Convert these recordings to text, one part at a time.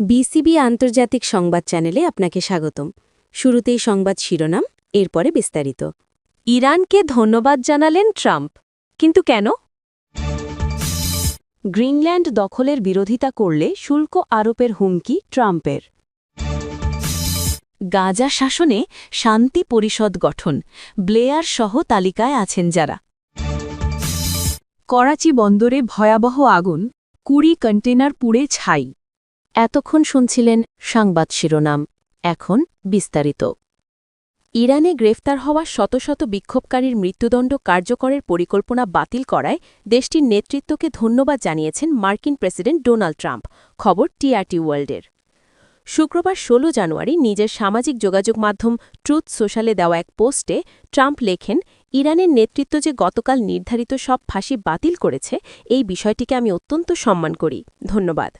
BCB আন্তর্জাতিক সংবাদ চ্যানেলে আপনাকে স্বাগতম। শুরুতেই সংবাদ শিরোনাম, এরপরে বিস্তারিত। ইরানকে ধন্যবাদ জানালেন ট্রাম্প, কিন্তু কেন? গ্রিনল্যান্ড দখলের বিরোধিতা করলে শুল্ক আরোপের হুমকি ট্রাম্পের। গাজা শাসনে শান্তি পরিষদ গঠন, ব্লেয়ার সহ তালিকায় আছেন যারা। করাচি বন্দরে ভয়াবহ আগুন, 20 কন্টেনার পুড়ে ছাই। এতক্ষণ শুনছিলেন সংবাদ শিরোনাম, এখন বিস্তারিত। ইরানে গ্রেফতার হওয়া শত শত বিক্ষোভকারীর মৃত্যুদণ্ড কার্যকরের পরিকল্পনা বাতিল করায় দেশটির নেতৃত্বকে ধন্যবাদ জানিয়েছেন মার্কিন প্রেসিডেন্ট ডোনাল্ড ট্রাম্প। খবর টিআরটি ওয়ার্ল্ডের। শুক্রবার 16 জানুয়ারি নিজের সামাজিক যোগাযোগ মাধ্যম ট্রুথ সোশ্যালে দেওয়া এক পোস্টে ট্রাম্প লেখেন, ইরানের নেতৃত্ব যে গতকাল নির্ধারিত সব ফাঁসি বাতিল করেছে, এই বিষয়টিকে আমি অত্যন্ত সম্মান করি। ধন্যবাদ।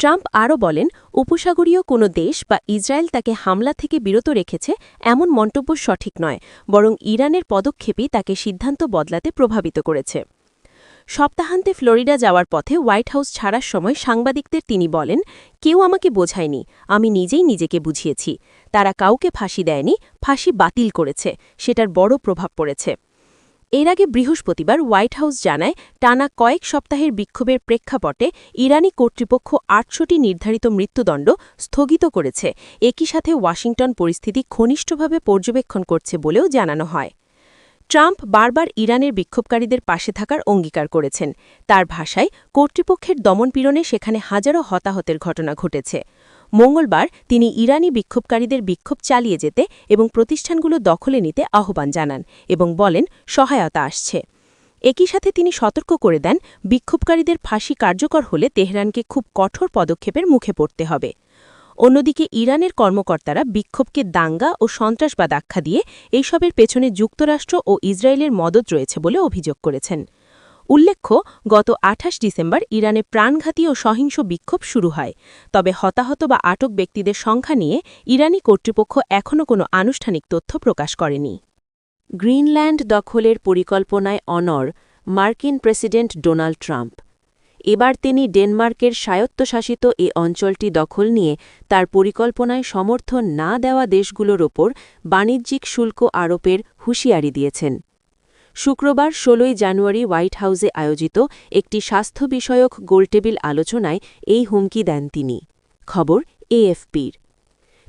ট্রাম্প আরও বলেন, উপসাগরীয় কোনো দেশ বা ইসরায়েল তাকে হামলা থেকে বিরত রেখেছে এমন মন্তব্য সঠিক নয়, বরং ইরানের পদক্ষেপই তাকে সিদ্ধান্ত বদলাতে প্রভাবিত করেছে। সপ্তাহান্তে ফ্লোরিডা যাওয়ার পথে হোয়াইট হাউস ছাড়ার সময় সাংবাদিকদের তিনি বলেন, কেউ আমাকে বোঝায়নি, আমি নিজেই নিজেকে বুঝিয়েছি। তারা কাউকে ফাঁসি দেয়নি, ফাঁসি বাতিল করেছে, সেটার বড় প্রভাব পড়েছে। এর আগে বৃহস্পতিবার হোয়াইট হাউস জানায়, টানা কয়েক সপ্তাহের বিক্ষোভের প্রেক্ষাপটে ইরানি কর্তৃপক্ষ 800টি নির্ধারিত মৃত্যুদণ্ড স্থগিত করেছে। একই সাথে ওয়াশিংটন পরিস্থিতি ঘনিষ্ঠভাবে পর্যবেক্ষণ করছে বলেও জানানো হয়। ট্রাম্প বারবার ইরানের বিক্ষোভকারীদের পাশে থাকার অঙ্গীকার করেছেন। তার ভাষায়, কর্তৃপক্ষের দমনপীড়নে সেখানে হাজারো হতাহতের ঘটনা ঘটেছে। মঙ্গলবার তিনি ইরানি বিক্ষোভকারীদের বিক্ষোভ চালিয়ে যেতে এবং প্রতিষ্ঠানগুলো দখলে নিতে আহ্বান জানান এবং বলেন, সহায়তা আসছে। একই সাথে তিনি সতর্ক করে দেন, বিক্ষোভকারীদের ফাঁসি কার্যকর হলে তেহরানকে খুব কঠোর পদক্ষেপের মুখে পড়তে হবে। অন্যদিকে ইরানের কর্মকর্তারা বিক্ষোভকে দাঙ্গা ও সন্ত্রাসবাদ আখ্যা দিয়ে এইসবের পেছনে যুক্তরাষ্ট্র ও ইসরায়েলের মদত রয়েছে বলে অভিযোগ করেছেন। উল্লেখ্য, গত 28 ডিসেম্বর ইরানে প্রাণঘাতী ও সহিংস বিক্ষোভ শুরু হয়। তবে হতাহত বা আটক ব্যক্তিদের সংখ্যা নিয়ে ইরানি কর্তৃপক্ষ এখনও কোনো আনুষ্ঠানিক তথ্য প্রকাশ করেনি। গ্রিনল্যান্ড দখলের পরিকল্পনায় অনড় মার্কিন প্রেসিডেন্ট ডোনাল্ড ট্রাম্প। এবার তিনি ডেনমার্কের স্বায়ত্তশাসিত এ অঞ্চলটি দখল নিয়ে তার পরিকল্পনায় সমর্থন না দেওয়া দেশগুলোর ওপর বাণিজ্যিক শুল্ক আরোপের হুঁশিয়ারি দিয়েছেন। শুক্রবার 16 জানুয়ারি হোয়াইট হাউসে আয়োজিত একটি স্বাস্থ্য বিষয়ক গোলটেবিল আলোচনায় এই হুমকি দেন তিনি। খবর এএফপির।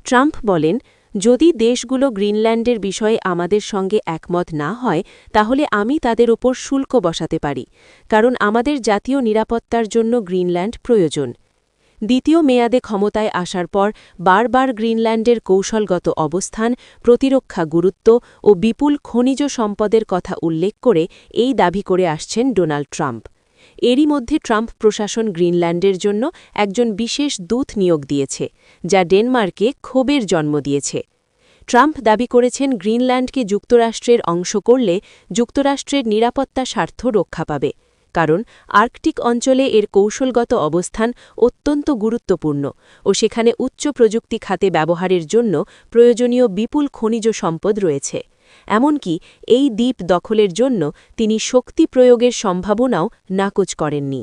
ট্রাম্প বলেন, যদি দেশগুলো গ্রিনল্যান্ডের বিষয়ে আমাদের সঙ্গে একমত না হয়, তাহলে আমি তাদের ওপর শুল্ক বসাতে পারি, কারণ আমাদের জাতীয় নিরাপত্তার জন্য গ্রিনল্যান্ড প্রয়োজন। দ্বিতীয় মেয়াদে ক্ষমতায় আসার পর বারবার গ্রিনল্যান্ডের কৌশলগত অবস্থান, প্রতিরক্ষা গুরুত্ব ও বিপুল খনিজ সম্পদের কথা উল্লেখ করে এই দাবি করে আসছেন ডোনাল্ড ট্রাম্প। এরই মধ্যে ট্রাম্প প্রশাসন গ্রিনল্যান্ডের জন্য একজন বিশেষ দূত নিয়োগ দিয়েছে, যা ডেনমার্কে ক্ষোভের জন্ম দিয়েছে। ট্রাম্প দাবি করেছেন, গ্রিনল্যান্ডকে যুক্তরাষ্ট্রের অংশ করলে যুক্তরাষ্ট্রের নিরাপত্তা স্বার্থ রক্ষা পাবে, কারণ আর্কটিক অঞ্চলে এর কৌশলগত অবস্থান অত্যন্ত গুরুত্বপূর্ণ ও সেখানে উচ্চ প্রযুক্তি খাতে ব্যবহারের জন্য প্রয়োজনীয় বিপুল খনিজ সম্পদ রয়েছে। এমনকি এই দ্বীপ দখলের জন্য তিনি শক্তি প্রয়োগের সম্ভাবনাও নাকচ করেননি।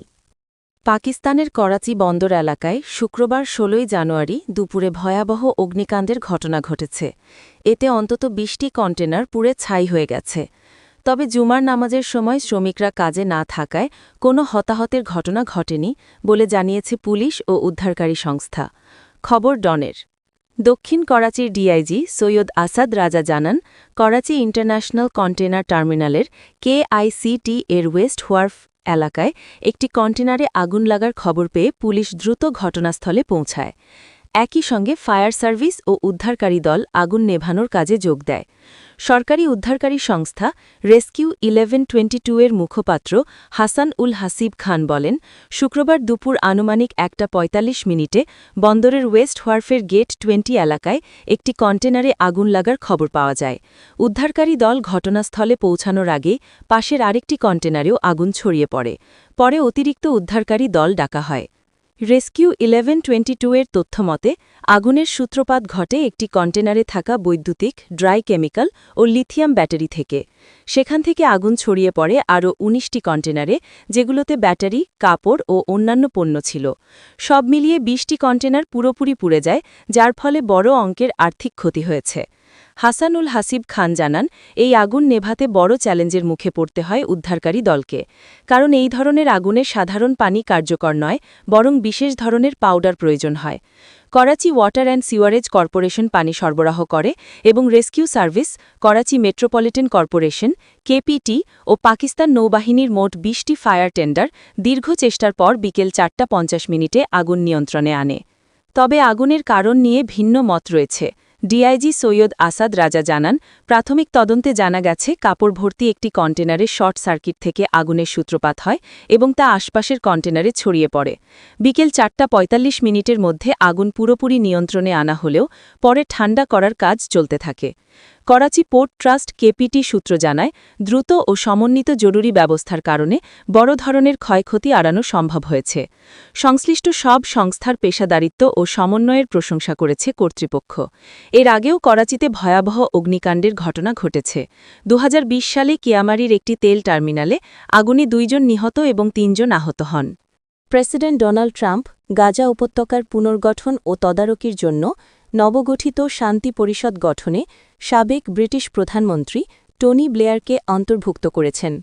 পাকিস্তানের করাচি বন্দর এলাকায় শুক্রবার 16 জানুয়ারি দুপুরে ভয়াবহ অগ্নিকাণ্ডের ঘটনা ঘটেছে। এতে অন্তত 20টি কন্টেনার পুড়ে ছাই হয়ে গেছে। তবে জুমার নামাজের সময় শ্রমিকরা কাজে না থাকায় কোনো হতাহতের ঘটনা ঘটেনি বলে জানিয়েছে পুলিশ ও উদ্ধারকারী সংস্থা। খবর ডনের। দক্ষিণ করাচির ডিআইজি সৈয়দ আসাদ রাজা জানান, করাচি ইন্টারন্যাশনাল কন্টেনার টার্মিনালের কেআইসিটি এর ওয়েস্ট হোয়ার্ফ এলাকায় একটি কন্টেনারে আগুন লাগার খবর পেয়ে পুলিশ দ্রুত ঘটনাস্থলে পৌঁছায়। একই সঙ্গে ফায়ার সার্ভিস ও উদ্ধারকারী দল আগুন নেভানোর কাজে যোগ দেয়। সরকারি উদ্ধারকারী সংস্থা রেস্কিউ 1122 এর মুখপাত্র হাসান উল হাসিব খান বলেন, শুক্রবার দুপুর আনুমানিক 1:45 মিনিটে বন্দরের ওয়েস্ট হোয়ার্ফের গেট 20 এলাকায় একটি কন্টেনারে আগুন লাগার খবর পাওয়া যায়। উদ্ধারকারী দল ঘটনাস্থলে পৌঁছানোর আগে পাশের আরেকটি কন্টেনারেও আগুন ছড়িয়ে পড়ে। পরে অতিরিক্ত উদ্ধারকারী দল ডাকা হয়। রেস্কিউ 1122 এর তথ্যমতে আগুনের সূত্রপাত ঘটে একটি কন্টেনারে থাকা বৈদ্যুতিক ড্রাই কেমিক্যাল ও লিথিয়াম ব্যাটারি থেকে। সেখান থেকে আগুন ছড়িয়ে পড়ে আরও ১৯টি কন্টেনারে, যেগুলোতে ব্যাটারি, কাপড় ও অন্যান্য পণ্য ছিল। সব মিলিয়ে ২০টি কন্টেনার পুরোপুরি পুড়ে যায়, যার ফলে বড় অঙ্কের আর্থিক ক্ষতি হয়েছে। হাসানুল হাসিব খান জানান, এই আগুন নেভাতে বড় চ্যালেঞ্জের মুখে পড়তে হয় উদ্ধারকারী দলকে। কারণ এই ধরনের আগুনে সাধারণ পানি কার্যকর নয়, বরং বিশেষ ধরনের পাউডার প্রয়োজন হয়। Karachi Water and Sewerage Corporation পানি সরবরাহ করে এবং rescue service, Karachi Metropolitan Corporation, KPT ও পাকিস্তান নৌবাহিনীর মোট ২০টি ফায়ার টেন্ডার দীর্ঘ চেষ্টার পর বিকেল ৪:৫০ আগুন নিয়ন্ত্রণে আনে। তবে আগুনের কারণ নিয়ে ভিন্ন মত রয়েছে। ডিআইজি সৈয়দ আসাদ রাজা জানান, প্রাথমিক তদন্তে জানা গেছে কাপড় ভর্তি একটি কন্টেনারে শর্ট সার্কিট থেকে আগুনের সূত্রপাত হয় এবং তা আশপাশের কন্টেনারে ছড়িয়ে পড়ে। বিকেল ৪:৪৫ মধ্যে আগুন পুরোপুরি নিয়ন্ত্রণে আনা হলেও পরে ঠান্ডা করার কাজ চলতে থাকে। করাচি পোর্ট ট্রাস্ট কেপিটি সূত্র জানায়, দ্রুত ও সমন্বিত জরুরি ব্যবস্থার কারণে বড় ধরনের ক্ষয়ক্ষতি এড়ানো সম্ভব হয়েছে। সংশ্লিষ্ট সব সংস্থার পেশাদারিত্ব ও সমন্বয়ের প্রশংসা করেছে কর্তৃপক্ষ। এর আগেও করাচিতে ভয়াবহ অগ্নিকাণ্ডের ঘটনা ঘটেছে। ২০২০ সালে কিয়ামারির একটি তেল টার্মিনালে আগুনে ২ জন নিহত এবং ৩ জন আহত হন। প্রেসিডেন্ট ডোনাল্ড ট্রাম্প গাজা উপত্যকার পুনর্গঠন ও তদারকির জন্য নবগঠিত শান্তি পরিষদ গঠনে সাবেক ব্রিটিশ প্রধানমন্ত্রী টনি ব্লেয়ারকে অন্তর্ভুক্ত করেছেন।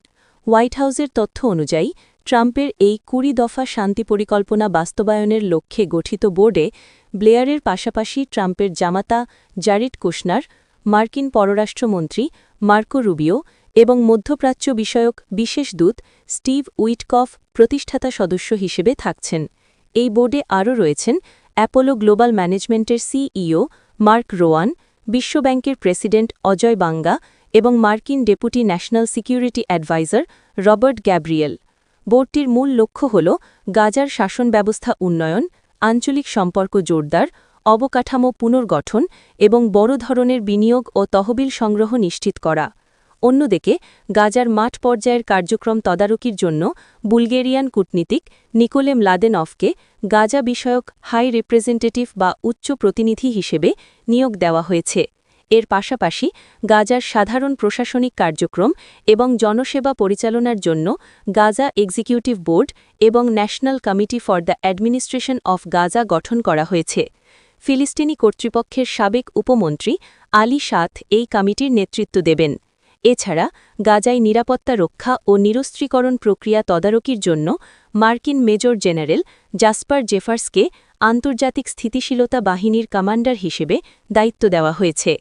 হোয়াইট হাউসের তথ্য অনুযায়ী ট্রাম্পের এই ২০ দফা শান্তি পরিকল্পনা বাস্তবায়নের লক্ষ্যে গঠিত বোর্ডে ব্লেয়ারের পাশাপাশি ট্রাম্পের জামাতা জারেড কুশনার, মার্কিন পররাষ্ট্রমন্ত্রী মার্কো রুবিও এবং মধ্যপ্রাচ্য বিষয়ক বিশেষ দূত স্টিভ উইটকফ প্রতিষ্ঠাতা সদস্য হিসেবে থাকছেন। এই বোর্ডে আরও রয়েছেন অ্যাপোলো গ্লোবাল ম্যানেজমেন্টের সিইও মার্ক রোয়ান, বিশ্বব্যাংকের প্রেসিডেন্ট অজয় বাঙ্গা এবং মার্কিন deputy national security adviser Robert Gabriel. বোর্ডটির মূল লক্ষ্য হল গাজার শাসন ব্যবস্থা উন্নয়ন, আঞ্চলিক সম্পর্ক জোরদার, অবকাঠামো পুনর্গঠন এবং বড় ধরনের বিনিয়োগ ও তহবিল সংগ্রহ নিশ্চিত করা। অন্যদিকে গাজার মাঠ পর্যায়ের কার্যক্রম তদারকির জন্য বুলগেরিয়ান কূটনীতিক নিকোলে ম্লাদেনভকে গাজা বিষয়ক হাই রিপ্রেজেন্টেটিভ বা উচ্চ প্রতিনিধি হিসেবে নিয়োগ দেওয়া হয়েছে। এর পাশাপাশি গাজার সাধারণ প্রশাসনিক কার্যক্রম এবং জনসেবা পরিচালনার জন্য গাজা এক্সিকিউটিভ বোর্ড এবং national committee for the administration of Gaza গঠন করা হয়েছে। ফিলিস্তিনি কর্তৃপক্ষের সাবেক উপমন্ত্রী আলী সাথ এই কমিটির নেতৃত্ব দেবেন। এছাড়া গাজায় নিরাপত্তা রক্ষা ও নিরস্ত্রীকরণ প্রক্রিয়া তদারকির জন্য মার্কিন মেজর জেনারেল জাসপার জেফার্সকে আন্তর্জাতিক স্থিতিশীলতা বাহিনীর কমান্ডার হিসেবে দায়িত্ব দেওয়া হয়েছে।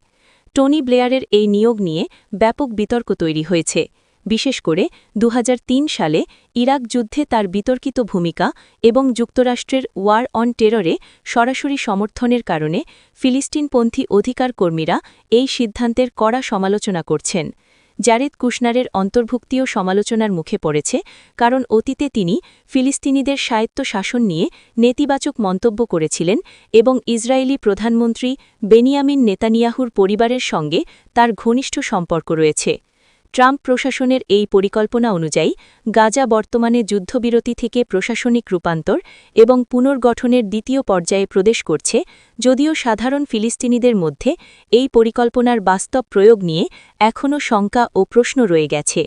টনি ব্লেয়ারের এই নিয়োগ নিয়ে ব্যাপক বিতর্ক তৈরি হয়েছে, বিশেষ করে ২০০৩ সালে ইরাক যুদ্ধে তার বিতর্কিত ভূমিকা এবং যুক্তরাষ্ট্রের ওয়ার অন টেররে সরাসরি সমর্থনের কারণে ফিলিস্তিনপন্থী অধিকার কর্মীরা এই সিদ্ধান্তের কড়া সমালোচনা করছেন। জারেদ কুশনারের অন্তর্ভুক্তিও সমালোচনার মুখে পড়েছে, কারণ অতীতে তিনি ফিলিস্তিনিদের স্বায়ত্ত শাসন নিয়ে নেতিবাচক মন্তব্য করেছিলেন এবং ইসরায়েলি প্রধানমন্ত্রী বেনিয়ামিন নেতানিয়াহুর পরিবারের সঙ্গে তার ঘনিষ্ঠ সম্পর্ক রয়েছে। ট্রাম্প প্রশাসনের এই পরিকল্পনা অনুযায়ী গাজা বর্তমানে যুদ্ধবিরতি থেকে প্রশাসনিক রূপান্তর এবং পুনর্গঠনের দ্বিতীয় পর্যায়ে প্রবেশ করছে, যদিও সাধারণ ফিলিস্তিনিদের মধ্যে এই পরিকল্পনার বাস্তব প্রয়োগ নিয়ে এখনও শঙ্কা ও প্রশ্ন রয়ে গেছে।